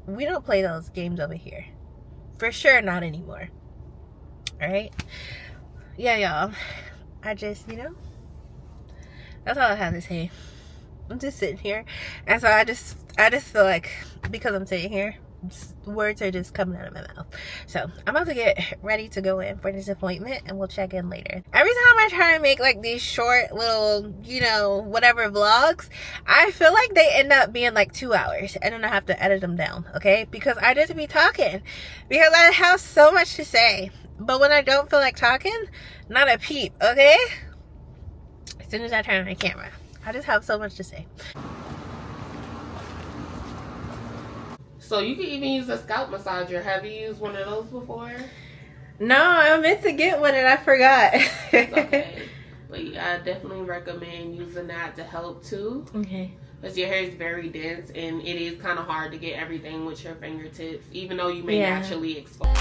We don't play those games over here. For sure not anymore. Alright? Yeah, y'all. I just, you know, that's all I have to say. I'm just sitting here, and so I just feel like, because I'm sitting here, words are just coming out of my mouth. So I'm about to get ready to go in for this appointment, and we'll check in later. Every time I try to make like these short little, you know, whatever vlogs, I feel like they end up being like 2 hours, and then I have to edit them down, okay? Because I just be talking, because I have so much to say. But when I don't feel like talking, not a peep, okay? As soon as I turn on the camera, I just have so much to say. So you can even use a scalp massager. Have you used one of those before? No, I meant to get one and I forgot. It's okay. But yeah, I definitely recommend using that to help too. Okay. Because your hair is very dense, and it is kind of hard to get everything with your fingertips, even though you may naturally expose.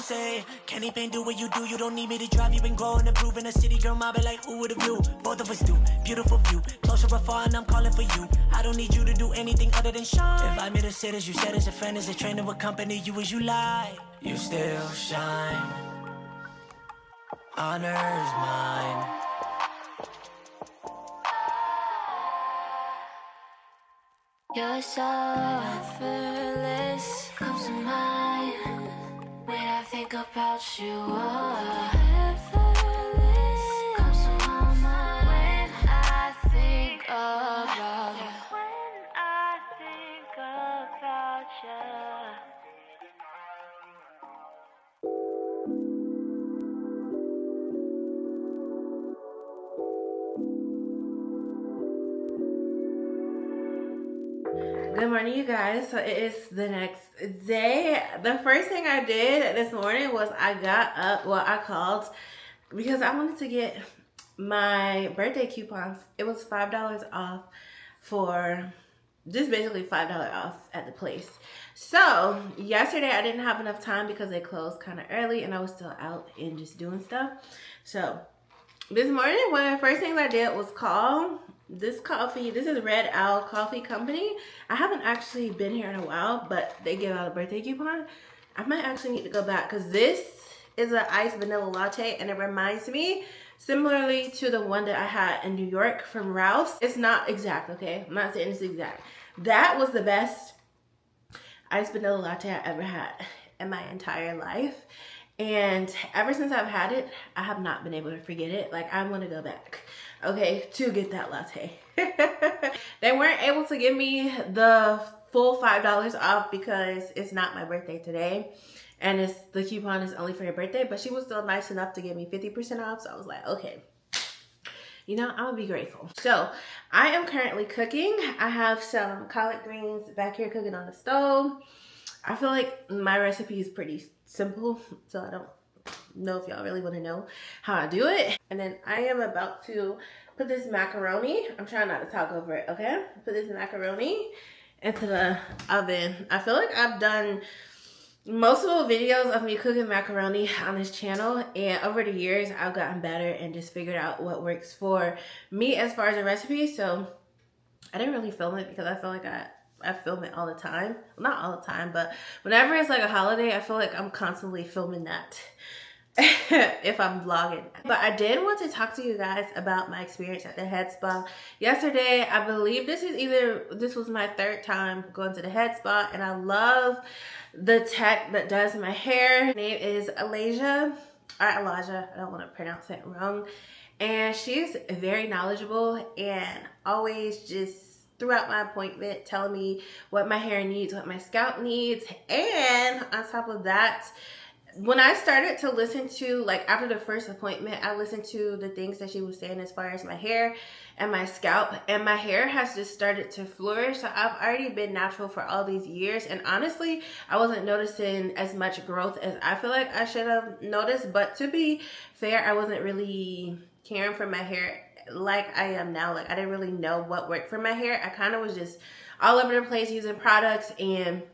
Say, can anything do what you do? You don't need me to drive, you been growing and improving the city, girl, my be like, who would've knew? Both of us do, beautiful view, closer or far, and I'm calling for you. I don't need you to do anything other than shine. Invite me to sit as you said, as a friend, as a trainer, what company you as you lie. You still shine, honor's mine. You're so effortless, comes to mind when I think about you. Effortless, comes to my mind when I think about you. When I think about you. Good morning, you guys. So it is the next day. The first thing I did this morning was I got up, well, I called because I wanted to get my birthday coupons. It was $5 off for just basically $5 off at the place. So yesterday I didn't have enough time because they closed kind of early and I was still out and just doing stuff. So this morning, one of the first things I did was call this coffee. This is Red Owl Coffee Company. I haven't actually been here in a while, but they give out a birthday coupon. I might actually need to go back because this is an iced vanilla latte and it reminds me similarly to the one that I had in New York from Ralph's. It's not exact, okay? I'm not saying it's exact. That was the best iced vanilla latte I ever had in my entire life. And ever since I've had it, I have not been able to forget it. Like, I'm gonna go back, okay, to get that latte. They weren't able to give me the full $5 off because it's not my birthday today. And the coupon is only for your birthday, but she was still nice enough to give me 50% off. So I was like, okay, you know, I'm gonna be grateful. So I am currently cooking. I have some collard greens back here cooking on the stove. I feel like my recipe is pretty simple, so I don't know if y'all really want to know how I do it. And then I am about to put this macaroni, I'm trying not to talk over it, okay? Put this macaroni into the oven. I feel like I've done multiple videos of me cooking macaroni on this channel, and over the years I've gotten better and just figured out what works for me as far as a recipe. So I didn't really film it because I feel like I film it all the time. Well, not all the time, but whenever it's like a holiday, I feel like I'm constantly filming that if I'm vlogging. But I did want to talk to you guys about my experience at the head spa yesterday. I believe this was my 3rd time going to the head spa, and I love the tech that does my hair. Her name is Elijah. I don't want to pronounce it wrong. And she's very knowledgeable and always just throughout my appointment telling me what my hair needs, what my scalp needs. And on top of that, when I started to listen to, like, after the first appointment, I listened to the things that she was saying as far as my hair and my scalp, and my hair has just started to flourish. So I've already been natural for all these years, and honestly, I wasn't noticing as much growth as I feel like I should have noticed. But to be fair, I wasn't really caring for my hair like I am now. Like, I didn't really know what worked for my hair. I kind of was just all over the place using products, and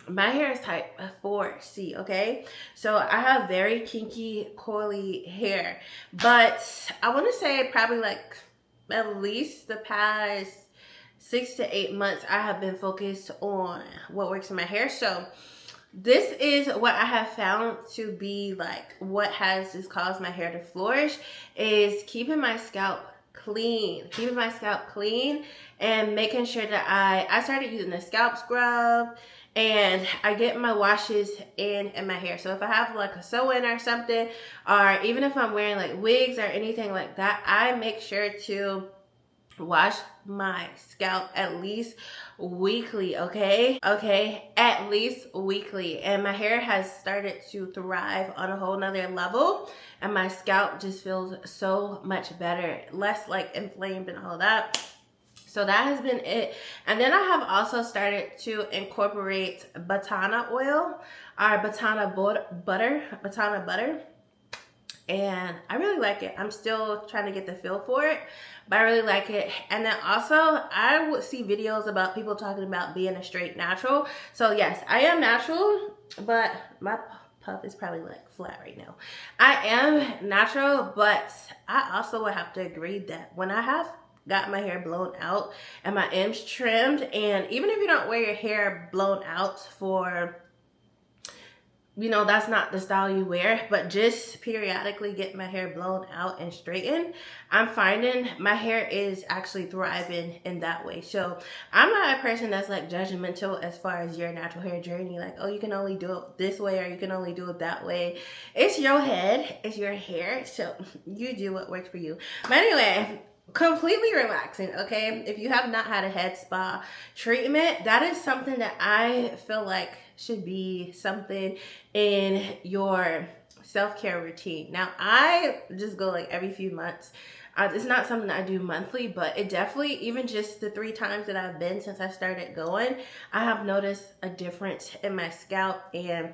my hair is type 4C, okay? So I have very kinky, coily hair. But I want to say probably like at least the past 6 to 8 months, I have been focused on what works in my hair. So this is what I have found to be like what has just caused my hair to flourish, is keeping my scalp clean. Keeping my scalp clean and making sure that I started using the scalp scrub, and I get my washes in my hair. So if I have like a sew-in or something, or even if I'm wearing like wigs or anything like that, I make sure to wash my scalp at least weekly, okay? At least weekly. And my hair has started to thrive on a whole nother level, and my scalp just feels so much better, less like inflamed and all that. So that has been it. And then I have also started to incorporate batana oil or batana butter. And I really like it. I'm still trying to get the feel for it, but I really like it. And then also, I would see videos about people talking about being a straight natural. So yes, I am natural, but my puff is probably like flat right now. I am natural, but I also would have to agree that when I have got my hair blown out and my ends trimmed, and even if you don't wear your hair blown out for, you know, that's not the style you wear, but just periodically get my hair blown out and straightened, I'm finding my hair is actually thriving in that way. So I'm not a person that's like judgmental as far as your natural hair journey, like, oh, you can only do it this way or you can only do it that way. It's your head, it's your hair, so you do what works for you. But anyway, completely relaxing, okay? If you have not had a head spa treatment, that is something that I feel like should be something in your self-care routine. Now, I just go like every few months. It's not something I do monthly, but it definitely, even just the 3 times that I've been since I started going, I have noticed a difference in my scalp. And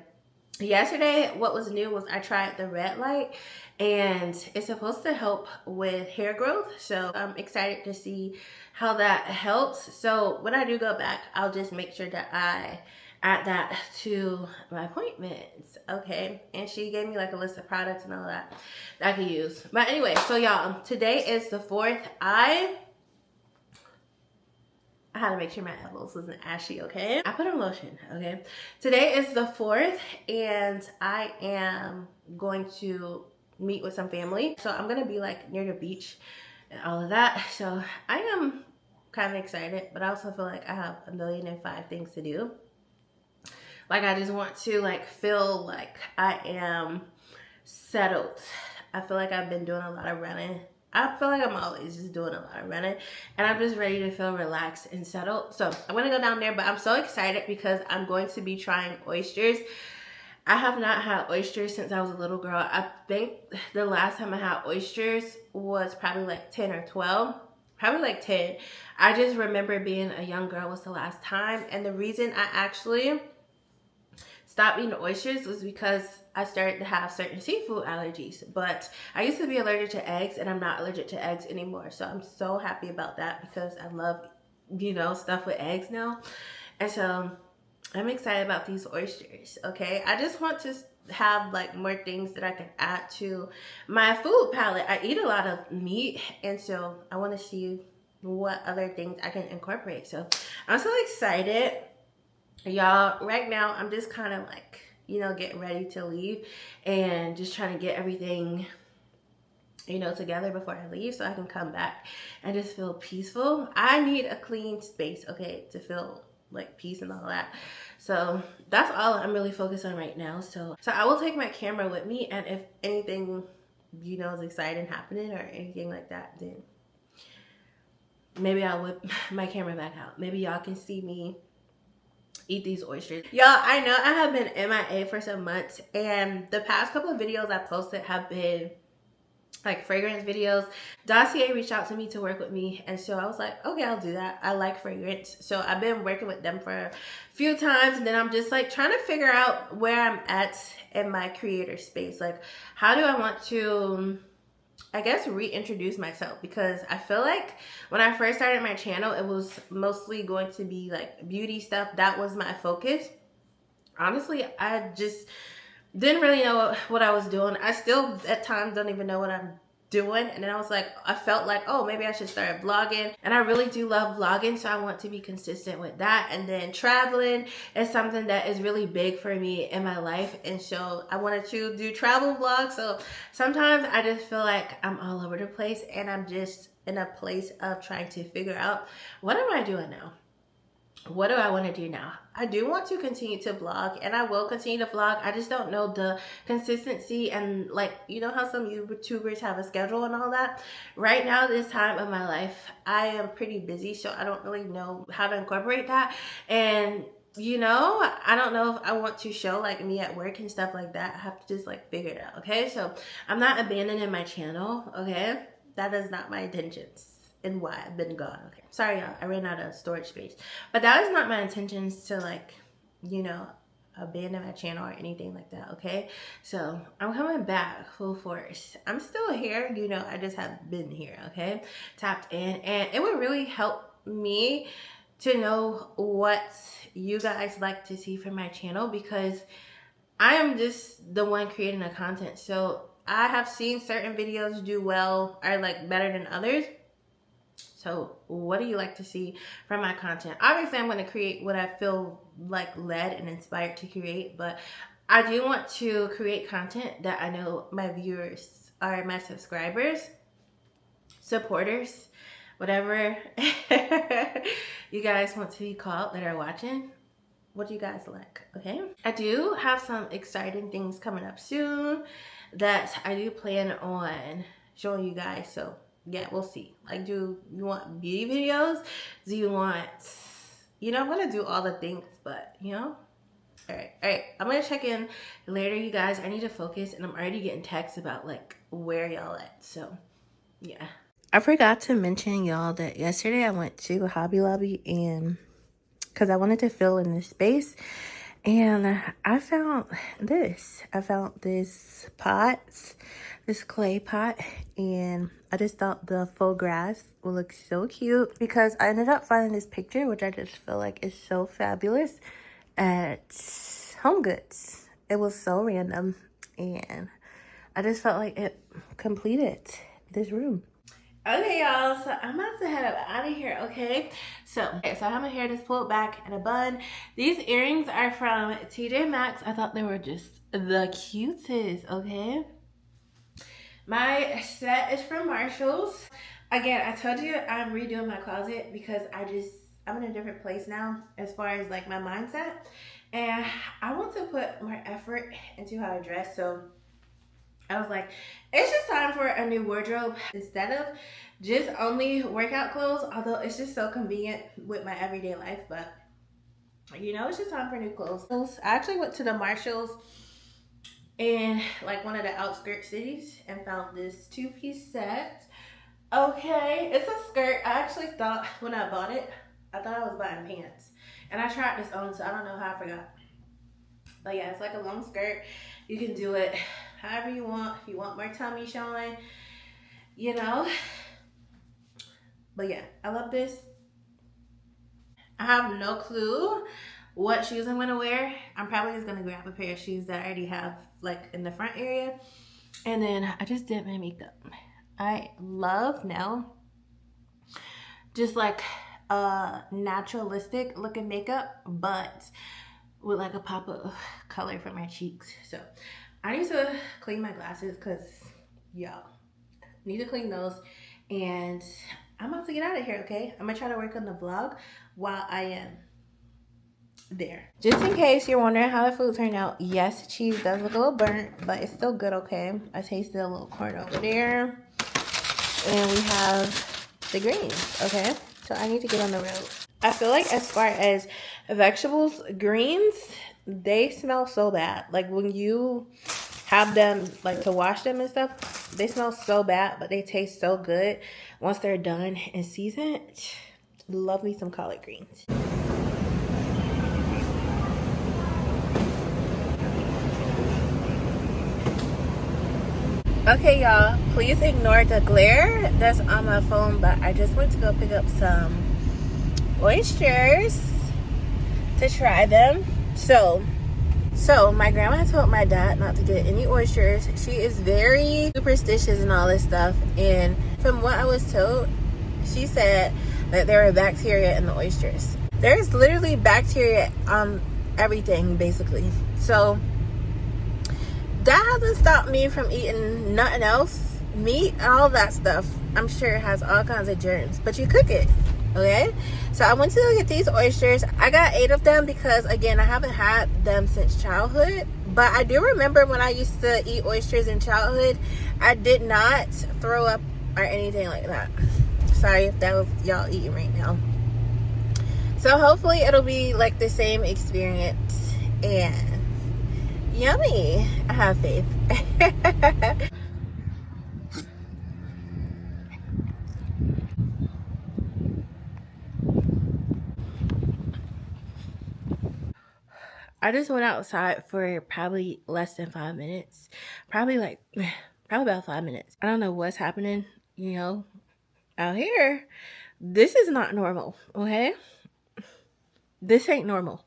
yesterday, what was new was I tried the red light, and it's supposed to help with hair growth. So I'm excited to see how that helps. So when I do go back, I'll just make sure that I add that to my appointments, okay? And she gave me like a list of products and all that I could use. But anyway, so y'all, today is the 4th. I had to make sure my elbows wasn't ashy, okay? I put on lotion, okay? Today is the 4th, and I am going to meet with some family. So I'm gonna be like near the beach and all of that. So I am kind of excited, but I also feel like I have 1,000,005 things to do. Like I just want to like feel like I am settled. I feel like I've been doing a lot of running. I feel like I'm always just doing a lot of running, and I'm just ready to feel relaxed and settled. So I'm gonna go down there, but I'm so excited because I'm going to be trying oysters. I have not had oysters since I was a little girl. I think the last time I had oysters was probably like 10 or 12. Probably like 10. I just remember being a young girl was the last time. And the reason I actually stopped eating oysters was because I started to have certain seafood allergies. But I used to be allergic to eggs, and I'm not allergic to eggs anymore. So I'm so happy about that because I love, you know, stuff with eggs now. And so I'm excited about these oysters, okay? I just want to have like more things that I can add to my food palette. I eat a lot of meat, and so I want to see what other things I can incorporate. So I'm so excited. Y'all, right now I'm just kind of like, you know, getting ready to leave and just trying to get everything, you know, together before I leave so I can come back and just feel peaceful. I need a clean space, okay, to feel like peace and all that. So that's all I'm really focused on right now. So I will take my camera with me, and if anything, you know, is exciting happening or anything like that, then maybe I'll whip my camera back out. Maybe y'all can see me eat these oysters. Y'all, I know I have been MIA for some months, and the past couple of videos I posted have been like fragrance videos. Dossier reached out to me to work with me, and so I was like, okay, I'll do that. I like fragrance, so I've been working with them for a few times, and then I'm just like trying to figure out where I'm at in my creator space. Like, how do I want to, I guess, reintroduce myself? Because I feel like when I first started my channel, it was mostly going to be like beauty stuff. That was my focus. Honestly, I just didn't really know what I was doing. I still at times don't even know what I'm doing. And then I was like, I felt like, oh, maybe I should start vlogging. And I really do love vlogging, so I want to be consistent with that. And then traveling is something that is really big for me in my life, and so I wanted to do travel vlogs. So sometimes I just feel like I'm all over the place, and I'm just in a place of trying to figure out, what am I doing now? What do I want to do now? I do want to continue to vlog, and I will continue to vlog. I just don't know the consistency, and like, you know how some YouTubers have a schedule and all that. Right now, this time of my life, I am pretty busy, so I don't really know how to incorporate that. And you know, I don't know if I want to show like me at work and stuff like that. I have to just like figure it out, okay? So I'm not abandoning my channel, okay? That is not my intentions and why I've been gone. Okay, sorry y'all, I ran out of storage space, but that is not my intentions to like, you know, abandon my channel or anything like that, okay? So I'm coming back full force. I'm still here, you know, I just have been here, okay, tapped in, and it would really help me to know what you guys like to see from my channel, because I am just the one creating the content. So I have seen certain videos do well or like better than others. So what do you like to see from my content? Obviously, I'm going to create what I feel like led and inspired to create, but I do want to create content that I know my viewers are my subscribers, supporters, whatever you guys want to be called that are watching. What do you guys like, okay? I do have some exciting things coming up soon that I do plan on showing you guys, so yeah, we'll see. Like, do you want beauty videos? Do you want, you know, I'm gonna do all the things, but you know, all right, I'm gonna check in later, you guys. I need to focus, and I'm already getting texts about like where y'all at, so yeah. I forgot to mention y'all that yesterday I went to Hobby Lobby, and because I wanted to fill in this space, and I found this. I found this pot, this clay pot, and I just thought the faux grass would look so cute, because I ended up finding this picture, which I just feel like is so fabulous, at Home Goods. It was so random, and I just felt like it completed this room. Okay, y'all, so I'm about to head up out of here, okay? So I have my hair just pulled back in a bun. These earrings are from TJ Maxx. I thought they were just the cutest, okay? My set is from Marshall's. Again, I told you I'm redoing my closet because I I'm in a different place now as far as like my mindset, and I want to put more effort into how I dress. So I was like, it's just time for a new wardrobe instead of just only workout clothes, although it's just so convenient with my everyday life. But you know, it's just time for new clothes. I actually went to the Marshalls in like one of the outskirt cities and found this two-piece set. Okay, it's a skirt. I actually thought when I bought it, I thought I was buying pants. And I tried this on, so I don't know how I forgot. But yeah, it's like a long skirt. You can do it however you want. If you want more tummy showing, you know. But yeah, I love this. I have no clue what shoes I'm gonna wear. I'm probably just gonna grab a pair of shoes that I already have like in the front area. And then I just did my makeup. I love now just like a naturalistic looking makeup, but with like a pop of color for my cheeks. So I need to clean my glasses because y'all need to clean those. And I'm about to get out of here, okay? I'm gonna try to work on the vlog while I am there. Just in case you're wondering how the food turned out, yes, cheese does look a little burnt, but it's still good, okay? I tasted a little corn over there. And we have the greens, okay? So I need to get on the road. I feel like as far as vegetables, greens, they smell so bad. Like when you have them, like to wash them and stuff, they smell so bad, but they taste so good once they're done and seasoned. Love me some collard greens. Okay, y'all, please ignore the glare that's on my phone, but I just went to go pick up some oysters to try them. So my grandma told my dad not to get any oysters. She is very superstitious and all this stuff, and from what I was told, she said that there were bacteria in the oysters. There's literally bacteria on everything, basically. So that hasn't stopped me from eating nothing else. Meat and all that stuff, I'm sure it has all kinds of germs, but you cook it, okay? So I went to go get these oysters. I got 8 of them because, again, I haven't had them since childhood. But I do remember when I used to eat oysters in childhood, I did not throw up or anything like that. Sorry if that was y'all eating right now. So hopefully it'll be like the same experience. And yummy. I have faith. I just went outside for probably less than 5 minutes. Probably about 5 minutes. I don't know what's happening, you know, out here. This is not normal, okay? This ain't normal.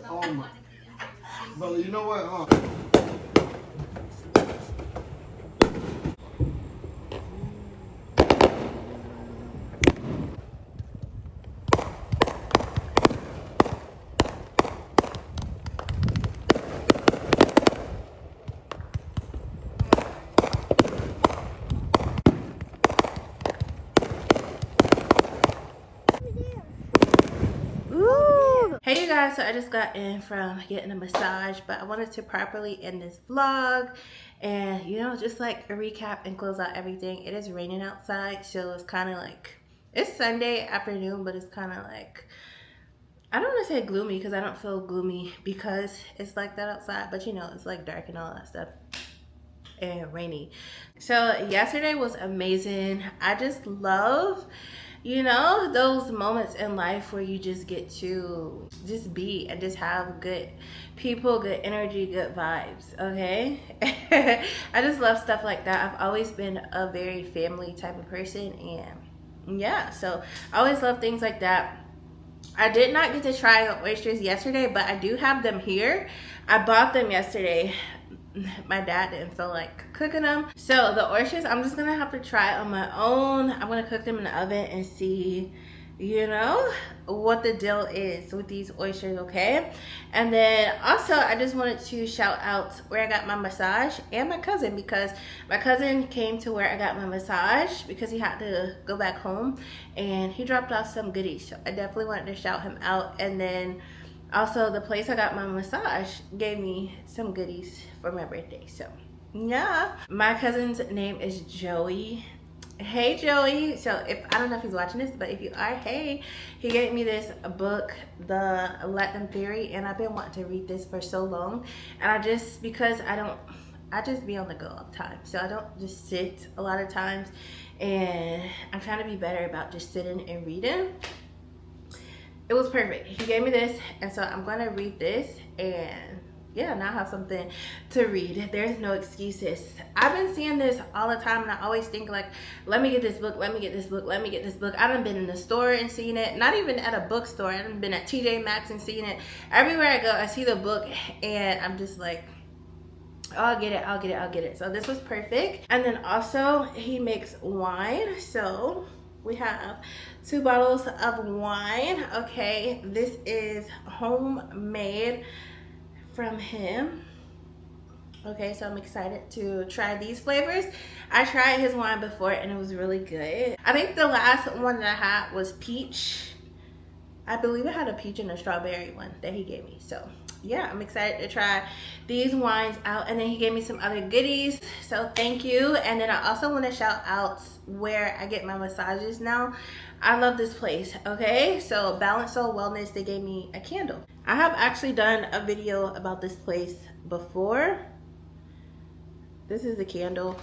Oh my. Brother, you know what? Hey you guys, so I just got in from getting a massage, but I wanted to properly end this vlog and, you know, just like a recap and close out everything. It is raining outside, so it's kind of like, it's Sunday afternoon, but it's kind of like, I don't want to say gloomy because I don't feel gloomy because it's like that outside, but you know, it's like dark and all that stuff and rainy. So yesterday was amazing. I just love, you know, those moments in life where you just get to just be and just have good people, good energy, good vibes, okay? I just love stuff like that. I've always been a very family type of person, and yeah, so I always love things like that. I did not get to try oysters yesterday, but I do have them here. I bought them yesterday. my dad didn't feel like cooking them. So the oysters, I'm just gonna have to try on my own. I'm gonna cook them in the oven and see, you know, what the deal is with these oysters, okay? And then also I just wanted to shout out where I got my massage and my cousin, because my cousin came to where I got my massage because he had to go back home and he dropped off some goodies. So I definitely wanted to shout him out. And then also the place I got my massage gave me some goodies for my birthday. So yeah, my cousin's name is Joey. Hey Joey. So if I don't know if he's watching this, but if you are, hey, he gave me this book, The Let Them Theory, and I've been wanting to read this for so long. And I just be on the go all the time, so I don't just sit a lot of times, and I'm trying to be better about just sitting and reading. It was perfect. He gave me this, and so I'm gonna read this, and yeah, now I have something to read. There's no excuses. I've been seeing this all the time, and I always think like, let me get this book, let me get this book, let me get this book. I done been in the store and seen it, not even at a bookstore. I done been at TJ Maxx and seen it. Everywhere I go, I see the book, and I'm just like, oh, I'll get it, I'll get it, I'll get it. So this was perfect. And then also, he makes wine, so we have 2 bottles of wine. Okay, this is homemade from him. Okay, so I'm excited to try these flavors. I tried his wine before and it was really good. I think the last one that I had was peach. I believe it had a peach and a strawberry one that he gave me. So yeah, I'm excited to try these wines out. And then he gave me some other goodies, so thank you. And then I also want to shout out where I get my massages now. I love this place. Okay, so Balance Soul Wellness, they gave me a candle. I have actually done a video about this place before. This is the candle,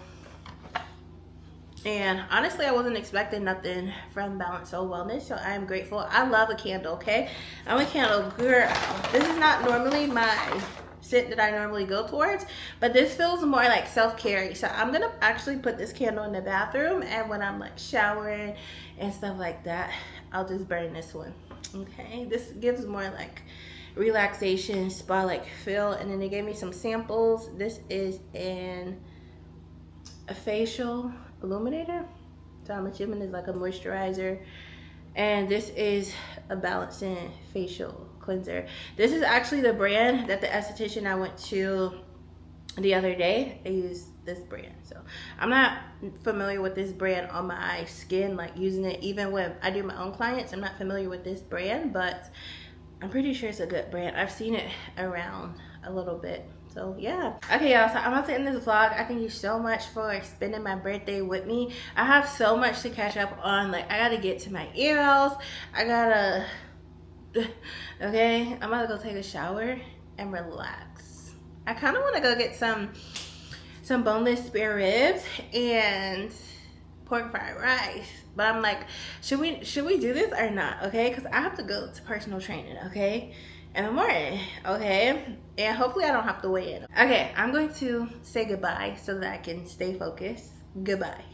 and honestly I wasn't expecting nothing from Balance Soul Wellness, so I am grateful. I love a candle. Okay, I'm a candle girl. This is not normally my scent that I normally go towards, but this feels more like self-care. So I'm gonna actually put this candle in the bathroom, and when I'm like showering and stuff like that, I'll just burn this one. Okay, this gives more like relaxation, spa like feel. And then they gave me some samples. This is a facial illuminator, so I'm assuming it's like a moisturizer, and this is a balancing facial cleanser. This is actually the brand that the esthetician I went to the other day, they use this brand. So I'm not familiar with this brand on my skin, like using it even when I do my own clients. I'm not familiar with this brand, but I'm pretty sure it's a good brand. I've seen it around a little bit. So yeah. Okay y'all, so I'm about to end this vlog. I thank you so much for spending my birthday with me. I have so much to catch up on. Like I gotta get to my ears. Okay, I'm about to go take a shower and relax. I kind of want to go get some boneless spare ribs and pork fried rice, but I'm like, should we do this or not? Okay, because I have to go to personal training, okay, in the morning, okay, and hopefully I don't have to weigh in. Okay, I'm going to say goodbye so that I can stay focused. Goodbye.